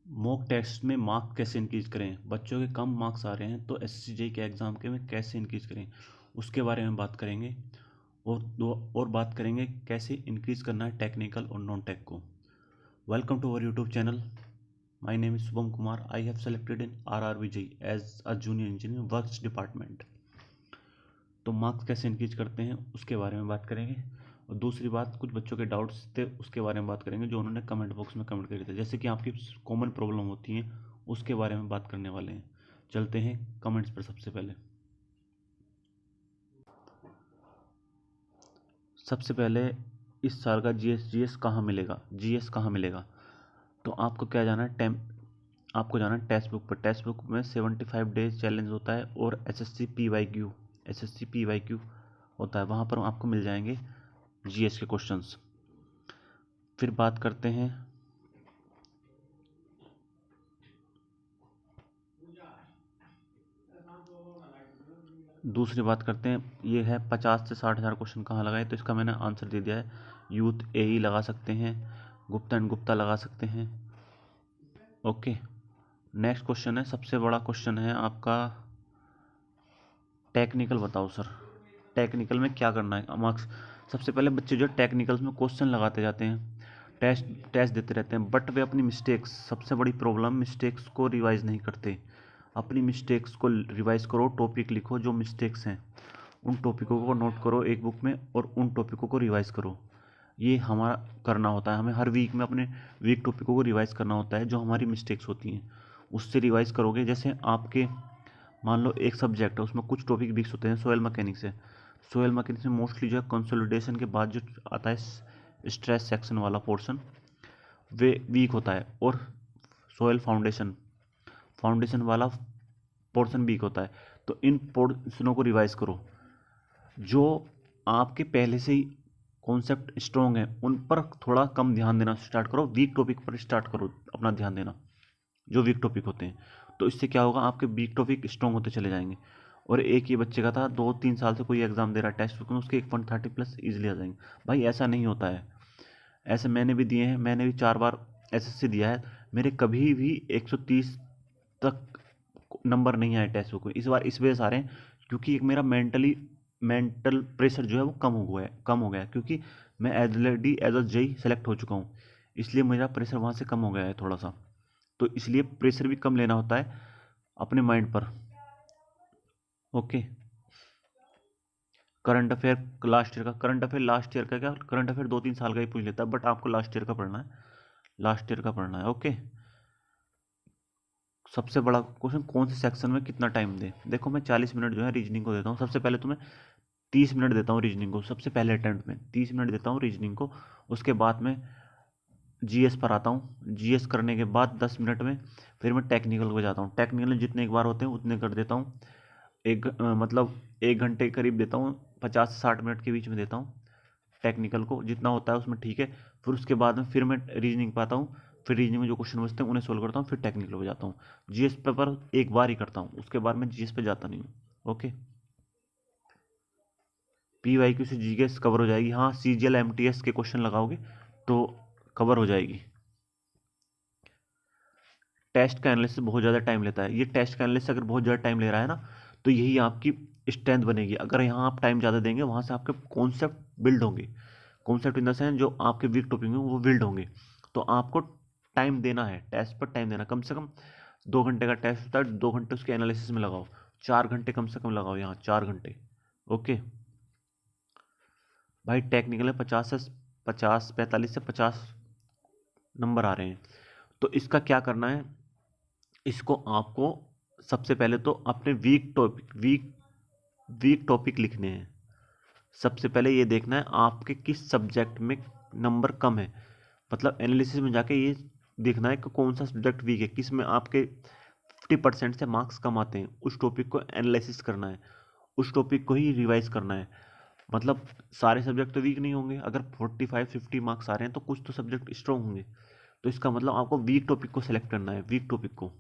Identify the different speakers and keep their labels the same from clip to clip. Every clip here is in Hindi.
Speaker 1: मॉक टेस्ट में मार्क कैसे इंक्रीज करें। बच्चों के कम मार्क्स आ रहे हैं तो एसएससी के एग्ज़ाम के में कैसे इंक्रीज करें उसके बारे में बात करेंगे। और बात करेंगे कैसे इंक्रीज करना है टेक्निकल और नॉन टेक को। Welcome to our YouTube channel. My name is Shubham Kumar. I have selected in RRBJ as a junior engineer works department. तो मार्क्स कैसे इंक्रीज करते हैं उसके बारे में बात करेंगे। और दूसरी बात, कुछ बच्चों के डाउट्स थे उसके बारे में बात करेंगे जो उन्होंने कमेंट बॉक्स में कमेंट करे थे, जैसे कि आपकी कॉमन प्रॉब्लम होती हैं उसके बारे में बात करने वाले हैं। चलते हैं कमेंट्स पर। सबसे पहले इस साल का जीएस कहाँ मिलेगा। तो आपको क्या जाना है, आपको जाना है टेक्स्ट बुक पर। टेक्स्ट बुक में 75 डेज चैलेंज होता है और एसएससी पीवाईक्यू होता है, वहाँ पर आपको मिल जाएंगे जीएस के क्वेश्चंस। फिर बात करते हैं दूसरी बात करते हैं, ये है 50 से 60 हज़ार क्वेश्चन कहाँ लगाए। तो इसका मैंने आंसर दे दिया है। यूथ एई लगा सकते हैं, गुप्ता एंड गुप्ता लगा सकते हैं। ओके, नेक्स्ट क्वेश्चन है, सबसे बड़ा क्वेश्चन है आपका टेक्निकल। बताओ सर, टेक्निकल में क्या करना है मार्क्स। सबसे पहले बच्चे जो टेक्निकल्स में क्वेश्चन लगाते जाते हैं, टेस्ट टेस्ट देते रहते हैं, बट वे अपनी मिस्टेक्स, सबसे बड़ी प्रॉब्लम, मिस्टेक्स को रिवाइज नहीं करते। अपनी मिस्टेक्स को रिवाइज करो, टॉपिक लिखो जो मिस्टेक्स हैं, उन टॉपिकों को नोट करो एक बुक में और उन टॉपिकों को रिवाइज करो। ये हमारा करना होता है, हमें हर वीक में अपने वीक टॉपिकों को रिवाइज करना होता है। जो हमारी मिस्टेक्स होती हैं उससे रिवाइज करोगे। जैसे आपके मान लो एक सब्जेक्ट है, उसमें कुछ टॉपिक वीक्स होते हैं। सॉयल मैकेनिक्स है, सॉयल मैकेनिक्स में मोस्टली जो है कंसोलिडेशन के बाद जो आता है स्ट्रेस सेक्शन वाला पोर्शन, वे वीक होता है। और सॉयल फाउंडेशन वाला पोर्शन वीक होता है। तो इन पोर्शनों को रिवाइज करो। जो आपके पहले से ही कॉन्सेप्ट स्ट्रॉन्ग है उन पर थोड़ा कम ध्यान देना स्टार्ट करो, वीक टॉपिक पर स्टार्ट करो अपना ध्यान देना, जो वीक टॉपिक होते हैं। तो इससे क्या होगा, आपके वीक टॉपिक स्ट्रॉन्ग होते चले जाएंगे। और एक ये बच्चे का था 2-3 साल से कोई एग्जाम दे रहा है टेक्स्ट बुक में, उसके 130 प्लस ईजिली आ जाएंगे। भाई ऐसा नहीं होता है, ऐसे मैंने भी दिए हैं, मैंने भी 4 बार एसएससी दिया है, मेरे कभी भी 130 तक नंबर नहीं आए टेस्ट बुक में। इस बार इस वजह से आ रहे हैं क्योंकि एक मेरा मेंटल प्रेशर जो है वो कम हो गया है, क्योंकि मैं already as a JE select हो चुका हूँ, इसलिए मेरा प्रेशर वहाँ से कम हो गया है थोड़ा सा। तो इसलिए प्रेशर भी कम लेना होता है अपने माइंड पर। Okay, current affair last year का क्या, करंट अफेयर 2-3 साल का ही पूछ लेता है, बट आपको लास्ट ईयर का पढ़ना है, ओके। सबसे बड़ा क्वेश्चन, कौन से सेक्शन में कितना टाइम दे। देखो मैं 40 मिनट जो है रीजनिंग को देता हूँ। सबसे पहले तो मैं 30 मिनट देता हूँ रीजनिंग को, सबसे पहले अटेम्प्ट में 30 मिनट देता हूँ रीजनिंग को। उसके बाद में जीएस पर आता हूँ, जीएस करने के बाद 10 मिनट में फिर मैं टेक्निकल को जाता हूँ। टेक्निकल में जितने एक बार होते हैं उतने कर देता हूँ। मतलब 1 घंटे के करीब देता हूँ, 50 से 60 मिनट के बीच में देता हूँ टेक्निकल को, जितना होता है उसमें, ठीक है। फिर उसके बाद में फिर मैं रीजनिंग पाता हूँ, फिर रीजनिंग में जो क्वेश्चन बचते हैं उन्हें सोल्व करता हूँ, फिर टेक्निकल पे जाता हूँ। जीएस पेपर एक बार ही करता हूँ, उसके बाद मैं जीएस पे जाता नहीं हूँ। ओके, पीवाईक्यू से जीएस कवर हो जाएगी। हाँ, सीजीएल एमटीएस के क्वेश्चन लगाओगे तो कवर हो जाएगी। टेस्ट का एनालिसिस बहुत ज़्यादा टाइम लेता है। ये टेस्ट का एनालिसिस अगर बहुत ज़्यादा टाइम ले रहा है ना, तो यही आपकी स्ट्रेंथ बनेगी। अगर यहाँ आप टाइम ज़्यादा देंगे, वहाँ से आपके कॉन्सेप्ट बिल्ड होंगे। कॉन्सेप्ट इन द सेंस जो आपके वीक टॉपिक में वो बिल्ड होंगे। तो आपको टाइम देना है, टेस्ट पर टाइम देना। कम से कम 2 घंटे का टेस्ट होता है, 2 घंटे उसके एनालिसिस में लगाओ, 4 घंटे कम से कम लगाओ यहाँ, 4 घंटे। ओके भाई, टेक्निकल में 45 से 50 नंबर आ रहे हैं। तो इसका क्या करना है, इसको आपको सबसे पहले तो अपने वीक टॉपिक लिखने हैं। सबसे पहले ये देखना है आपके किस सब्जेक्ट में नंबर कम है। मतलब एनालिसिस में जाके ये देखना है कि कौन सा सब्जेक्ट वीक है, किस में आपके 50% से मार्क्स कम आते हैं। उस टॉपिक को एनालिसिस करना है, उस टॉपिक को ही रिवाइज करना है। मतलब सारे सब्जेक्ट तो वीक नहीं होंगे, अगर 45-50 मार्क्स आ रहे हैं तो कुछ तो सब्जेक्ट स्ट्रॉन्ग होंगे। तो इसका मतलब आपको वीक टॉपिक को सिलेक्ट करना है, वीक टॉपिक को।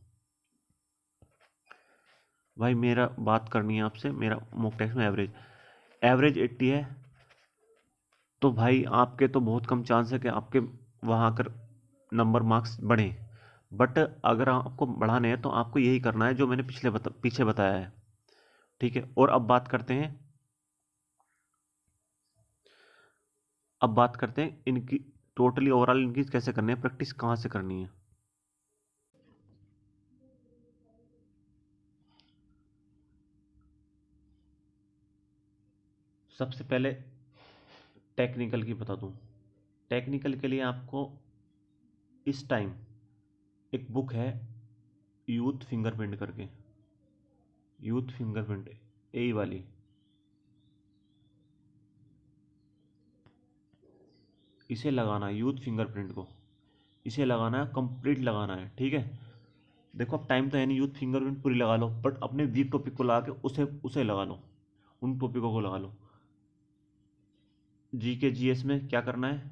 Speaker 1: भाई मेरा बात करनी है आपसे, मेरा मॉक टेस्ट में एवरेज 80 है, तो भाई आपके तो बहुत कम चांस है कि आपके वहाँ कर नंबर मार्क्स बढ़ें। बट अगर आपको बढ़ाने हैं तो आपको यही करना है जो मैंने पीछे बताया है। ठीक है, और अब बात करते हैं इनकी टोटली ओवरऑल इंक्रीज कैसे करनी है, प्रैक्टिस कहाँ से करनी है। सबसे पहले टेक्निकल की बता दूं। टेक्निकल के लिए आपको इस टाइम एक बुक है यूथ फिंगरप्रिंट करके, यूथ फिंगरप्रिंट ए वाली, इसे लगाना है यूथ फिंगरप्रिंट को, इसे लगाना है, कंप्लीट लगाना है। ठीक है, देखो अब टाइम तो है नहीं, यूथ फिंगरप्रिंट पूरी लगा लो, बट अपने वीक टॉपिक को लगा के उसे उसे लगा लो, उन टॉपिकों को लगा लो। जी के जी एस में क्या करना है,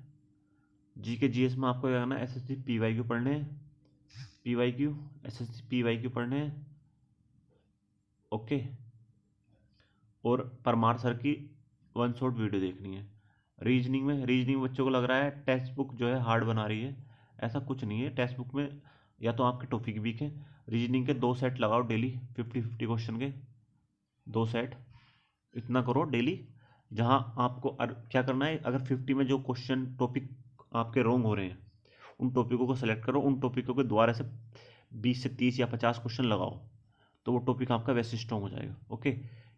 Speaker 1: जी के जी एस में आपको क्या करना है, S S C P Y Q पढ़ने हैं, P Y Q, S S C P Y Q पढ़ने हैं। ओके, और परमार सर की वन शॉट वीडियो देखनी है। रीजनिंग बच्चों को लग रहा है टेक्स्ट बुक जो है हार्ड बना रही है, ऐसा कुछ नहीं है। टेक्स्ट बुक में या तो आपके टॉपिक वीक है। रीजनिंग के 2 सेट लगाओ डेली, 50-50 क्वेश्चन के 2 सेट, इतना करो डेली। जहाँ आपको क्या करना है, अगर 50 में जो क्वेश्चन टॉपिक आपके रॉन्ग हो रहे हैं, उन टॉपिकों को सेलेक्ट करो, उन टॉपिकों के द्वारा से 20 से 30 या 50 क्वेश्चन लगाओ, तो वो टॉपिक आपका वैसे स्ट्रॉन्ग हो जाएगा। ओके,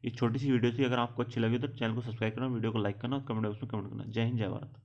Speaker 1: ये छोटी सी वीडियो थी, अगर आपको अच्छी लगी तो चैनल को सब्सक्राइब करना, वीडियो को लाइक करना और कमेंट बॉक्स में कमेंट करना। जय हिंद, जय भारत।